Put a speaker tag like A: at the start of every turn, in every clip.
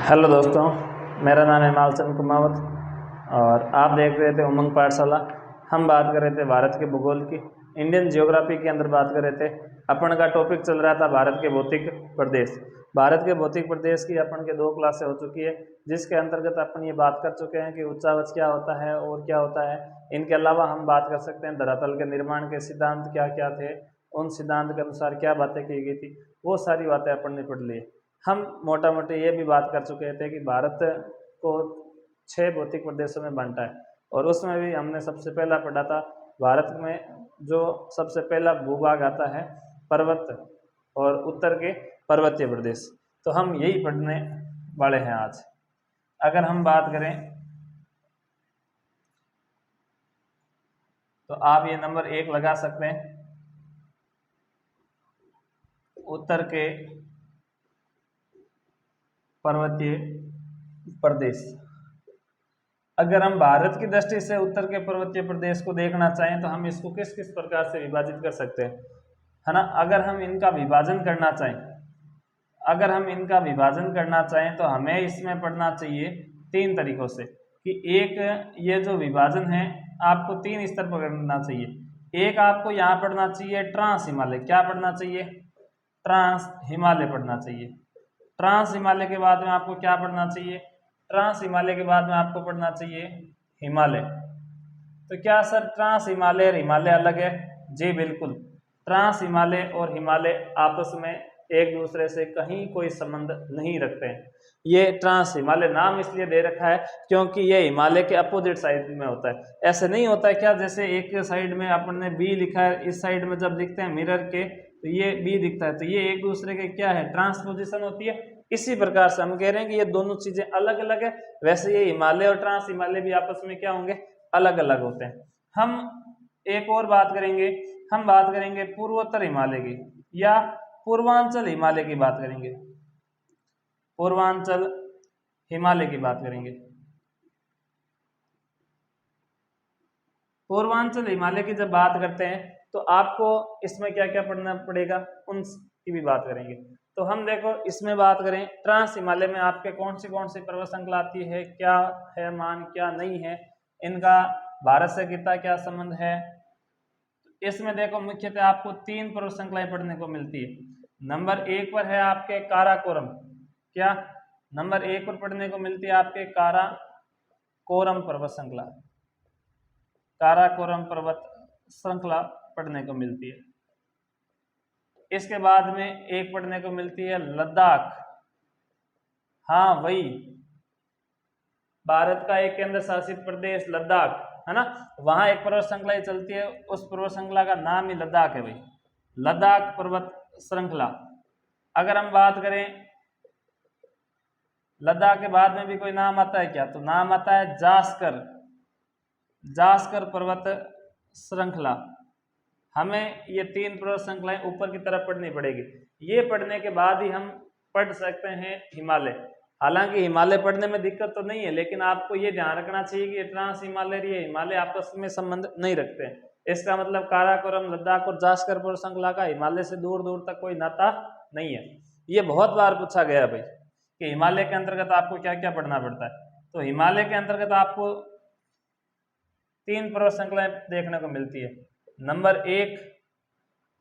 A: Hello दोस्तों, मेरा नाम है मालचंद कुमावत और आप देख रहे थे उमंग पाठशाला। हम बात कर रहे थे भारत के भूगोल की, इंडियन जियोग्राफी के अंदर बात कर रहे थे। अपन का टॉपिक चल रहा था भारत के भौतिक प्रदेश। भारत के भौतिक प्रदेश की अपन के 2 क्लासें हो चुकी है, जिसके अंतर्गत अपन ये बात कर चुके हैं कि उच्चावच क्या होता है और क्या होता है। इनके अलावा हम बात कर सकते हैं धरातल के निर्माण के सिद्धांत क्या क्या थे, उन सिद्धांत के अनुसार क्या बातें की गई थी, वो सारी बातें अपन ने पढ़ ली। हम मोटा मोटी ये भी बात कर चुके थे कि भारत को 6 भौतिक प्रदेशों में बांटा है, और उसमें भी हमने सबसे पहला पढ़ा था भारत में जो सबसे पहला भूभाग आता है पर्वत और उत्तर के पर्वतीय प्रदेश। तो हम यही पढ़ने वाले हैं आज। अगर हम बात करें तो आप ये नंबर 1 लगा सकते हैं, उत्तर के पर्वतीय प्रदेश। अगर हम भारत की दृष्टि से उत्तर के पर्वतीय प्रदेश को देखना चाहें तो हम इसको किस किस प्रकार से विभाजित कर सकते हैं, है ना। अगर हम इनका विभाजन करना चाहें तो हमें इसमें पढ़ना चाहिए 3 तरीकों से कि एक ये जो विभाजन है आपको 3 स्तर पर करना चाहिए। एक आपको यहाँ पढ़ना चाहिए ट्रांस हिमालय। क्या पढ़ना चाहिए? ट्रांस हिमालय पढ़ना चाहिए। ट्रांस हिमालय के बाद में आपको क्या पढ़ना चाहिए? ट्रांस हिमालय के बाद में आपको पढ़ना चाहिए हिमालय। तो क्या सर ट्रांस हिमालय और हिमालय अलग है? जी बिल्कुल, ट्रांस हिमालय और हिमालय आपस में एक दूसरे से कहीं कोई संबंध नहीं रखते हैं। ये ट्रांस हिमालय नाम इसलिए दे रखा है क्योंकि ये हिमालय के अपोजिट साइड में होता है। ऐसे नहीं होता है क्या, जैसे एक साइड में अपन ने बी लिखा है, इस साइड में जब लिखते हैं मिरर के तो ये बी दिखता है, तो ये एक दूसरे के क्या है, ट्रांसपोजिशन होती है। इसी प्रकार से हम कह रहे हैं कि ये दोनों चीजें अलग अलग है, वैसे ये हिमालय और ट्रांस हिमालय भी आपस में क्या होंगे, अलग अलग होते हैं। हम एक और बात करेंगे, हम बात करेंगे पूर्वोत्तर हिमालय की या पूर्वांचल हिमालय की बात करेंगे। पूर्वांचल हिमालय की बात करेंगे। पूर्वांचल हिमालय की जब बात करते हैं तो आपको इसमें क्या क्या पढ़ना पड़ेगा, उनकी भी बात करेंगे। तो हम देखो इसमें बात करें ट्रांस हिमालय में आपके कौन सी पर्वत श्रृंखला आती है, क्या है मान, क्या नहीं है, इनका भारत से कितना क्या संबंध है। इसमें देखो मुख्यतः आपको 3 पर्वत श्रृंखलाएं पढ़ने को मिलती है। नंबर 1 पर है आपके काराकोरम। क्या नंबर 1 पर पढ़ने को मिलती है आपके काराकोरम पर्वत श्रृंखला। काराकोरम पर्वत श्रृंखला पढ़ने को मिलती है। इसके बाद में एक पढ़ने को मिलती है लद्दाख। हाँ वही, भारत का एक केंद्र शासित प्रदेश लद्दाख, है ना, वहां एक पर्वत श्रृंखला चलती है, उस पर्वत श्रृंखला का नाम ही लद्दाख है भाई, लद्दाख पर्वत श्रृंखला। अगर हम बात करें लद्दाख के बाद में भी कोई नाम आता है क्या, तो नाम आता है जास्कर, जास्कर पर्वत श्रृंखला। हमें ये 3 पर्वत श्रृंखलाएं ऊपर की तरफ पढ़नी पड़ेगी। ये पढ़ने के बाद ही हम पढ़ सकते हैं हिमालय। हालांकि हिमालय पढ़ने में दिक्कत तो नहीं है, लेकिन आपको ये ध्यान रखना चाहिए कि ट्रांस हिमालय और ये हिमालय आपस में संबंध नहीं रखते हैं। इसका मतलब काराकोरम, लद्दाख और जास्कर पर्वत श्रृंखला का हिमालय से दूर दूर तक कोई नाता नहीं है। ये बहुत बार पूछा गया भाई कि हिमालय के अंतर्गत आपको क्या क्या पढ़ना पड़ता है। तो हिमालय के अंतर्गत आपको 3 पर्वत श्रृंखलाएं देखने को मिलती है। नंबर 1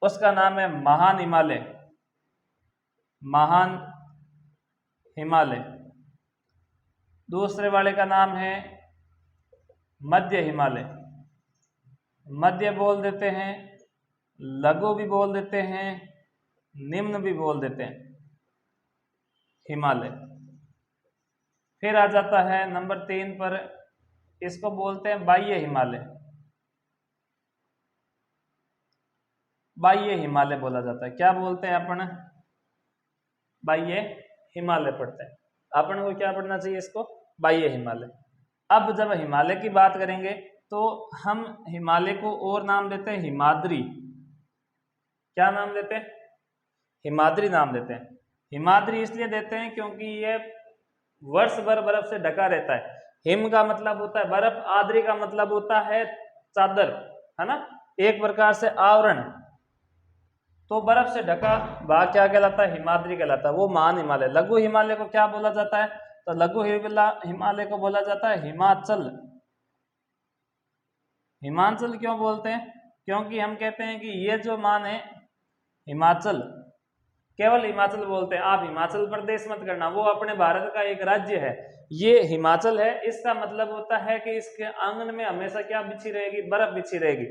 A: उसका नाम है महान हिमालय, महान हिमालय। दूसरे वाले का नाम है मध्य हिमालय, मध्य बोल देते हैं, लघु भी बोल देते हैं, निम्न भी बोल देते हैं हिमालय। फिर आ जाता है नंबर 3 पर, इसको बोलते हैं बाह्य हिमालय, बाह्य हिमालय बोला जाता है। क्या बोलते हैं अपन, बाह्य हिमालय पढ़ते हैं। अपन को क्या पढ़ना चाहिए, इसको बाह्य हिमालय। अब जब हिमालय की बात करेंगे तो हम हिमालय को और नाम देते हैं हिमाद्री। क्या नाम देते हैं, हिमाद्री नाम देते हैं। हिमाद्री इसलिए देते हैं क्योंकि ये वर्ष भर बर्फ से ढका रहता है। हिम का मतलब होता है बर्फ, आद्री का मतलब होता है चादर, है ना, एक प्रकार से आवरण। तो बर्फ से ढका भाग क्या कहलाता है, हिमाद्री कहलाता है। वो महान हिमालय। लघु हिमालय को क्या बोला जाता है, तो लघु हिमालय को बोला जाता है हिमाचल। हिमाचल क्यों बोलते हैं? क्योंकि हम कहते हैं कि ये जो मान है हिमाचल, केवल हिमाचल बोलते हैं। आप हिमाचल प्रदेश मत करना, वो अपने भारत का एक राज्य है। ये हिमाचल है, इसका मतलब होता है कि इसके आंगन में हमेशा क्या बिछी रहेगी? बर्फ बिछी रहेगी।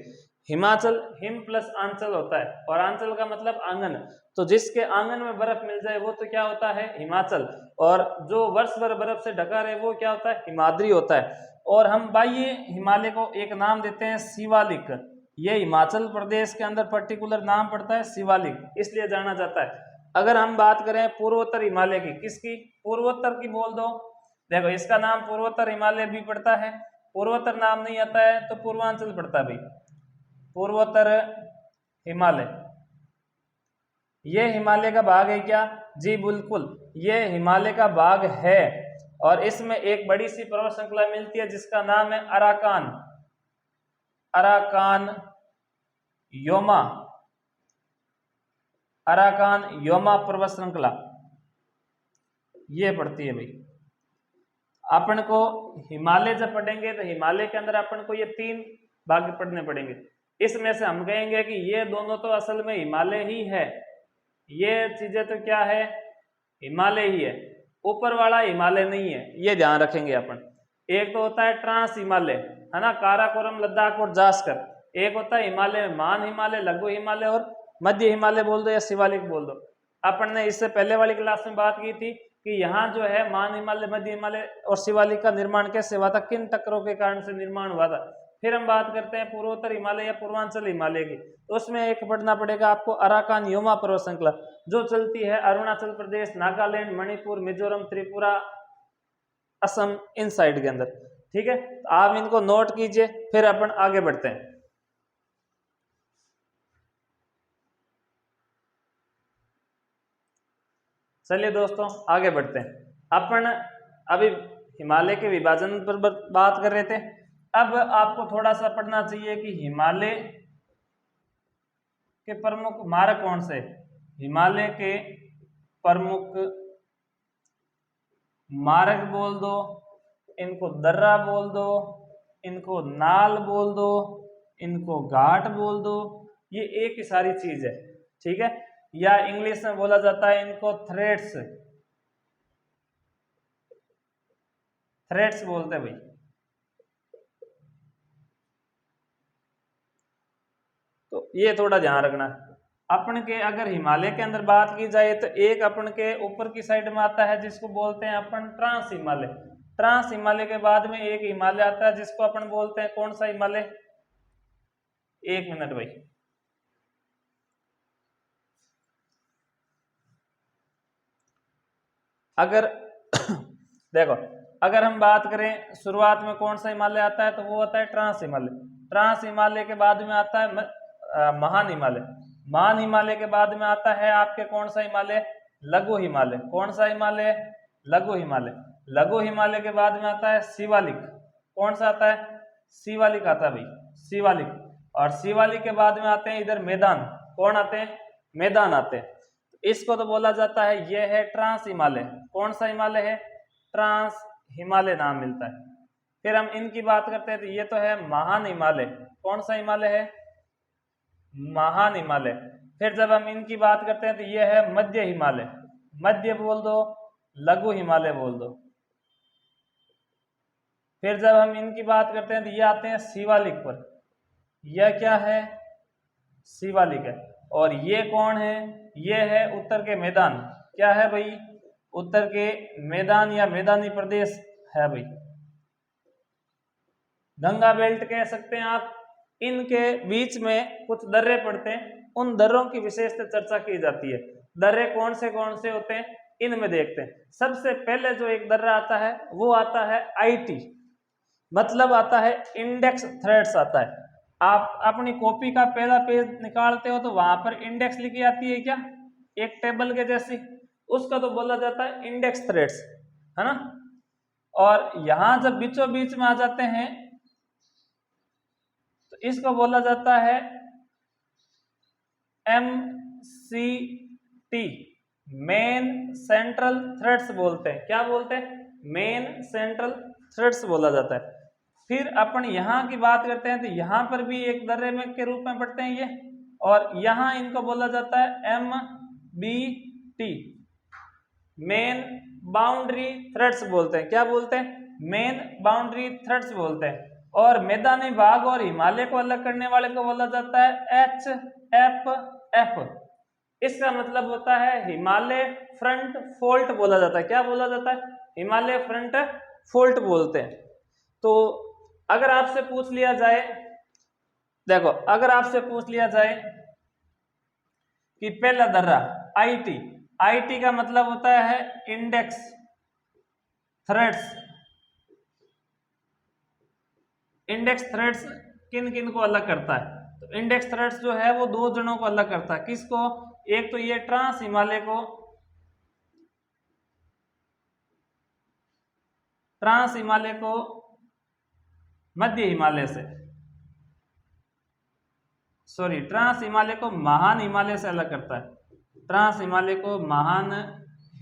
A: हिमाचल हिम प्लस आंचल होता है, और आंचल का मतलब आंगन। तो जिसके आंगन में बर्फ मिल जाए वो तो क्या होता है? हिमाचल। और जो वर्ष भर बर्फ से ढका रहे वो क्या होता है? हिमाद्री होता है। और हम बाह्य हिमालय को एक नाम देते हैं शिवालिक। ये हिमाचल प्रदेश के अंदर पर्टिकुलर नाम पड़ता है शिवालिक, इसलिए जाना जाता है। अगर हम बात करें पूर्वोत्तर हिमालय की, किसकी? पूर्वोत्तर की बोल दो। देखो इसका नाम पूर्वोत्तर हिमालय भी पड़ता है। पूर्वोत्तर नाम नहीं आता है तो पूर्वांचल पड़ता है भाई, पूर्वोत्तर हिमालय। ये हिमालय का भाग है क्या? जी बिल्कुल, ये हिमालय का भाग है। और इसमें एक बड़ी सी पर्वत श्रृंखला मिलती है जिसका नाम है Arakan, Arakan Yoma, Arakan Yoma पर्वत श्रृंखला, ये पड़ती है भाई। अपन को हिमालय जब पढ़ेंगे तो हिमालय के अंदर अपन को ये 3 भाग पढ़ने पड़ेंगे। इसमें से हम कहेंगे कि ये दोनों तो असल में हिमालय ही है, ये चीजें तो क्या है? हिमालय ही है, ऊपर वाला हिमालय नहीं है, ये ध्यान रखेंगे अपन। एक तो होता है ट्रांस हिमालय, है ना, काराकोरम, लद्दाख और जास्कर। एक होता है हिमालय, मान हिमालय, लघु हिमालय और मध्य हिमालय बोल दो या शिवालिक बोल दो। अपन ने इससे पहले वाली क्लास में बात की थी कि यहाँ जो है मान हिमालय, मध्य हिमालय और शिवालिक का निर्माण कैसे हुआ था, किन टक्करों के कारण से निर्माण हुआ था। फिर हम बात करते हैं पूर्वोत्तर हिमालय या पूर्वांचल हिमालय की, तो उसमें एक पढ़ना पड़ेगा आपको अराकान योमा पर्वत श्रृंखला, जो चलती है अरुणाचल प्रदेश, नागालैंड, मणिपुर, मिजोरम, त्रिपुरा, असम, इन साइड के अंदर। ठीक है, तो आप इनको नोट कीजिए, फिर अपन आगे बढ़ते हैं। चलिए दोस्तों आगे बढ़ते हैं। अपन अभी हिमालय के विभाजन पर बात कर रहे थे। अब आपको थोड़ा सा पढ़ना चाहिए कि हिमालय के प्रमुख मार्ग कौन से? हिमालय के प्रमुख मार्ग बोल दो, इनको दर्रा बोल दो, इनको नाल बोल दो, इनको घाट बोल दो, ये एक ही सारी चीज है। ठीक है, या इंग्लिश में बोला जाता है इनको थ्रेड्स, थ्रेड्स बोलते हैं भाई। तो ये थोड़ा ध्यान रखना। अपन के अगर हिमालय के अंदर बात की जाए तो एक अपन के ऊपर की साइड में आता है जिसको बोलते हैं अपन ट्रांस हिमालय। ट्रांस हिमालय के बाद में एक हिमालय आता है जिसको अपन बोलते हैं कौन सा हिमालय? एक मिनट भाई, अगर देखो अगर हम बात करें शुरुआत में कौन सा हिमालय आता है तो वो आता है ट्रांस हिमालय। ट्रांस हिमालय के बाद में आता है महान हिमालय। महान हिमालय के बाद में आता है आपके कौन सा हिमालय? लघु हिमालय। कौन सा हिमालय? लघु हिमालय। लघु हिमालय के बाद में आता है शिवालिक। कौन सा आता है? शिवालिक आता है भाई, शिवालिक। और शिवालिक के बाद में आते हैं इधर मैदान। कौन आते हैं? मैदान आते हैं। इसको तो बोला जाता है यह है ट्रांस हिमालय। कौन सा हिमालय है? ट्रांस हिमालय नाम मिलता है। फिर हम इनकी बात करते हैं तो ये तो है महान हिमालय। कौन सा हिमालय है? महान हिमालय। फिर जब हम इनकी बात करते हैं तो ये है मध्य हिमालय। मध्य बोल दो, लघु हिमालय बोल दो। फिर जब हम इनकी बात करते हैं तो ये आते हैं शिवालिक पर। यह क्या है? शिवालिक है। और ये कौन है? ये है उत्तर के मैदान। क्या है भाई? उत्तर के मैदान या मैदानी प्रदेश है भाई। गंगा बेल्ट कह सकते हैं आप। इनके बीच में कुछ दर्रे पड़ते हैं, उन दर्रों की विशेषता चर्चा की जाती है। दर्रे कौन से होते हैं इनमें देखते हैं। सबसे पहले जो एक दर्रा आता है वो आता है आईटी, मतलब आता है इंडेक्स थ्रेड्स आता है। आप अपनी कॉपी का पहला पेज निकालते हो तो वहां पर इंडेक्स लिखी आती है क्या, एक टेबल के जैसी, उसका तो बोला जाता है इंडेक्स थ्रेड्स, है ना। और यहां जब बीचों बीच में आ जाते हैं तो इसको बोला जाता है MCT, मेन सेंट्रल थ्रेड्स बोलते हैं। क्या बोलते हैं? मेन सेंट्रल थ्रेड्स बोला जाता है। फिर अपन यहाँ की बात करते हैं तो यहाँ पर भी एक दर्रे में के रूप में पढ़ते हैं ये, और यहाँ इनको बोला जाता है MBT, मेन बाउंड्री थ्रेड्स बोलते हैं। क्या बोलते हैं? मेन बाउंड्री थ्रेड्स बोलते हैं। और मैदानी भाग और हिमालय को अलग करने वाले को बोला जाता है HFF। इसका मतलब होता है हिमालय फ्रंट फोल्ट बोला जाता है। क्या बोला जाता है? हिमालय फ्रंट फोल्ट बोलते हैं। तो अगर आपसे पूछ लिया जाए, देखो अगर आपसे पूछ लिया जाए कि पहला दर्रा IT का मतलब होता है इंडेक्स थ्रेड्स। इंडेक्स थ्रेड्स किन किन को अलग करता है? तो इंडेक्स थ्रेड्स जो है वो दो जनों को अलग करता है। किसको? एक तो ये ट्रांस हिमालय को, ट्रांस हिमालय को मध्य हिमालय से, सॉरी ट्रांस हिमालय को महान हिमालय से अलग करता है। ट्रांस हिमालय को महान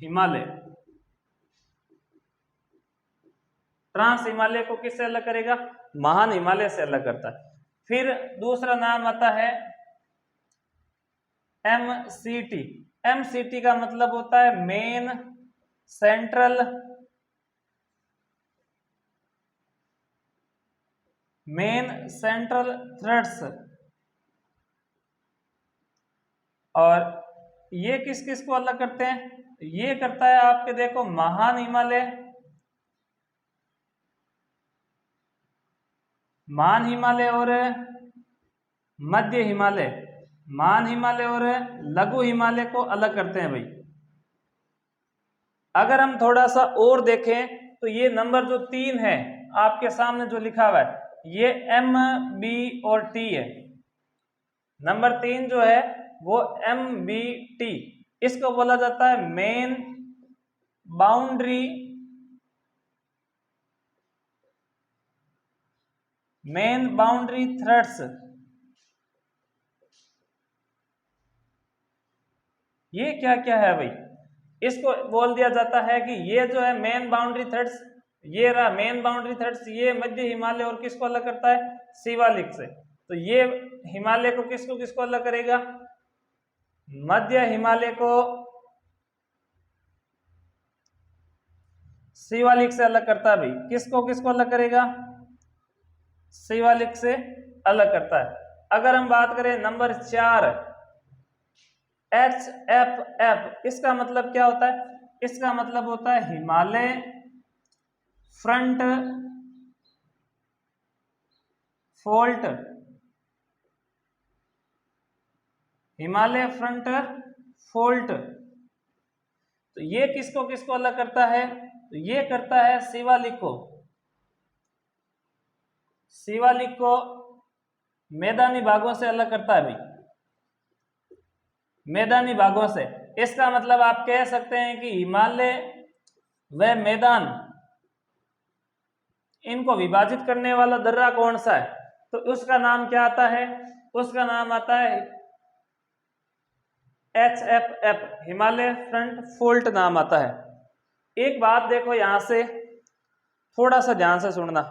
A: हिमालय, ट्रांस हिमालय को किससे अलग करेगा? महान हिमालय से अलग करता है। फिर दूसरा नाम आता है MCT। MCT का मतलब होता है मेन सेंट्रल थ्रेड्स। और ये किस किस को अलग करते हैं? ये करता है आपके देखो महान हिमालय, मान हिमालय और मध्य हिमालय, मान हिमालय और लघु हिमालय को अलग करते हैं भाई। अगर हम थोड़ा सा और देखें तो ये नंबर जो 3 है आपके सामने जो लिखा हुआ है ये MB और T है। नंबर 3 जो है वो MBT, इसको बोला जाता है मेन बाउंड्री थ्रेड्स। ये क्या क्या है भाई? इसको बोल दिया जाता है कि ये जो है मेन बाउंड्री थ्रेड्स, ये रहा मेन बाउंड्री थ्रेड्स, ये मध्य हिमालय और किसको अलग करता है? शिवालिक से। तो ये हिमालय को किसको किसको अलग करेगा? मध्य हिमालय को शिवालिक से अलग करता है भाई। किसको किसको अलग करेगा? शिवालिक से अलग करता है। अगर हम बात करें नंबर 4 HFF, इसका मतलब क्या होता है? इसका मतलब होता है Himalaya front fault, Himalaya front fault. तो ये किसको किसको अलग करता है? तो ये करता है शिवालिक को, शिवालिक को मैदानी भागों से अलग करता है भाई, मैदानी भागों से। इसका मतलब आप कह सकते हैं कि हिमालय व मैदान इनको विभाजित करने वाला दर्रा कौन सा है? तो उसका नाम क्या आता है? उसका नाम आता है HFF, हिमालय फ्रंट फोल्ट नाम आता है। एक बात देखो यहां से थोड़ा सा ध्यान से सुनना।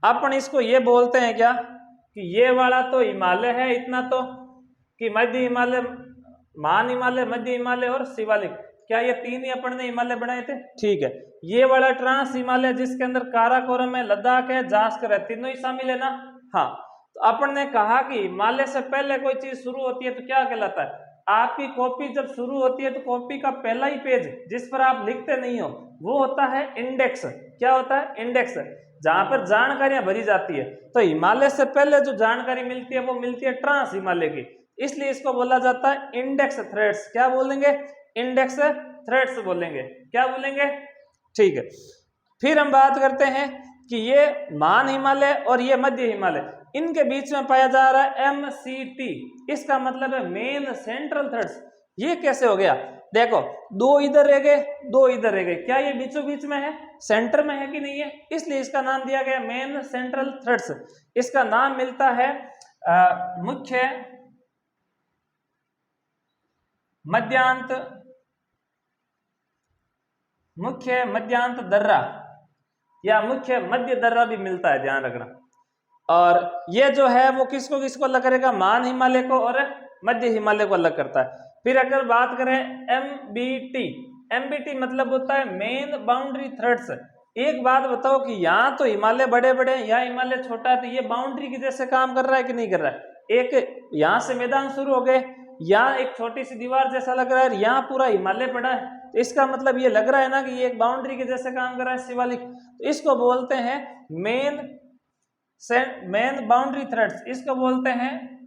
A: अपन इसको ये बोलते हैं क्या कि ये वाला तो हिमालय है इतना, तो कि मध्य हिमालय, महान हिमालय, मध्य हिमालय और शिवालिक, क्या ये 3 ही अपन ने हिमालय बनाए थे? ठीक है। ये वाला ट्रांस हिमालय जिसके अंदर काराकोरम है, लद्दाख है, जास्कर है, तीनों ही शामिल है ना? हाँ। तो अपन ने कहा कि हिमालय से पहले कोई चीज शुरू होती है तो क्या कहलाता है? आपकी कॉपी जब शुरू होती है तो कॉपी का पहला ही पेज जिस पर आप लिखते नहीं हो वो होता है इंडेक्स। क्या होता है? इंडेक्स, जहां पर जानकारियां भरी जाती है। तो हिमालय से पहले जो जानकारी मिलती है वो मिलती है ट्रांस हिमालय की, इसलिए इसको बोला जाता है इंडेक्स थ्रेड्स। क्या बोलेंगे? इंडेक्स थ्रेड्स बोलेंगे। क्या बोलेंगे? ठीक है। फिर हम बात करते हैं कि ये महान हिमालय और ये मध्य हिमालय, इनके बीच में पाया जा रहा है MCT, इसका मतलब है मेन सेंट्रल थ्रेड्स। ये कैसे हो गया? देखो 2 इधर रह गए, 2 इधर रह गए, क्या ये बीचों बीच में है? सेंटर में है कि नहीं है? इसलिए इसका नाम दिया गया मेन सेंट्रल थ्रेड्स। इसका नाम मिलता है मुख्य मध्यांत दर्रा। या मुख्य मध्य दर्रा भी मिलता है, ध्यान रखना। और ये जो है वो किसको किसको अलग करेगा, मान हिमालय को और मध्य हिमालय को अलग करता है। फिर अगर बात करें MBT, MBT मतलब होता है मेन बाउंड्री थ्रेड्स। एक बात बताओ कि यहाँ तो हिमालय बड़े बड़े, यहाँ हिमालय छोटा है, तो ये बाउंड्री की जैसे काम कर रहा है कि नहीं कर रहा है। एक यहाँ से मैदान शुरू हो गए, यहाँ एक छोटी सी दीवार जैसा लग रहा है, यहाँ पूरा हिमालय पड़ा है, तो इसका मतलब ये लग रहा है ना कि ये एक बाउंड्री के जैसे काम कर रहा है, शिवालिक। तो इसको बोलते हैं मेन बाउंड्री थ्रेड्स, इसको बोलते हैं